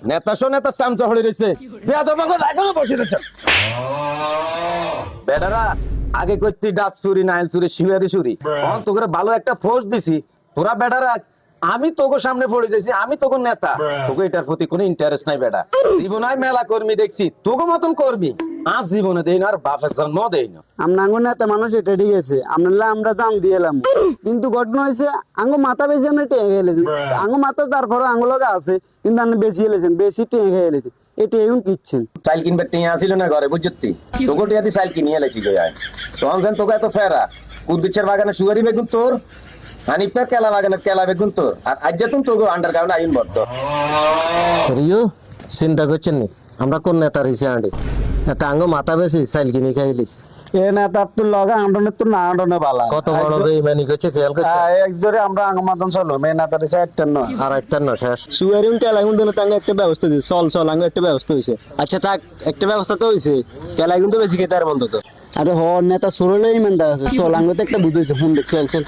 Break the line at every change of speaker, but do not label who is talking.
নেতা শো নেতা চামচা হয়ে রয়েছে এখনো বসে রয়েছে বেটারা আগে করতি ডাব চুরি নাইল চুরি শিয়ারি চুরি তোকে ভালো একটা ফোর্স দিছি তোরা বেটারা আমি তোকে সামনে পড়ে যাইছি আমি তোকে নেতা তোকে এটার প্রতি কোনো ইন্টারেস্ট নাই বেটা জীবনে মেলা কর্মী দেখছি তোকে মতন কর্মী আজ জীবনে দেই না আর বাপের জন্ম দেই না
আমরা আঙ্গুর নেতা মানুষ এটা ঠিক আছে আমরা দাম দিয়ে এলাম কিন্তু ঘটনা হয়েছে আঙ্গু মাথা বেশি আমরা টেনে খেলেছি আঙ্গু মাথা তারপরে আঙ্গুলগা আছে কিন্তু আপনি বেশি খেলেছেন বেশি টেনে খেলেছি এটা এখন কিচ্ছেন
চাইল কিনবে টিয়া আসিল না ঘরে বুঝছি তোকে টিয়া দিয়ে চাইল কিনিয়ে এলেছি গই তখন যেন তোকে এত ফেরা কুদ্দিচ্ছের বাগানে সুগারি বেগুন তোর হানিফের কেলা বাগানের কেলা বেগুন তোর আর আজ যেতুন তোকে আন্ডার গ্রাউন্ড আইন বর্ত
রিও চিন্তা করছেন নি আমরা কোন নেতা রয়েছে আন্ডি এত আঙ্গ মাথা বেশি চাইল কিনে খাইলিস
এ নেতা তো লগা আন্ডনে তো না আন্ডনে বালা
কত বড় বেইমানি করছে খেয়াল করছে
একজোরে আমরা আঙ্গ মাতন চলো মে নেতা দিছে একটা ন
আর একটা না শেষ
সুয়ারিং কেলাগুন দিলে তাঙ্গে একটা ব্যবস্থা দিছে চল আঙ্গ একটা ব্যবস্থা হইছে আচ্ছা থাক একটা ব্যবস্থা তো হইছে কেলাগুন তো বেশি খেতে আর বন্ধ তো আরে হ নেতা সুরলেই মেনটা আছে চল আঙ্গ তো একটা বুঝাইছে ফোন দেখ চল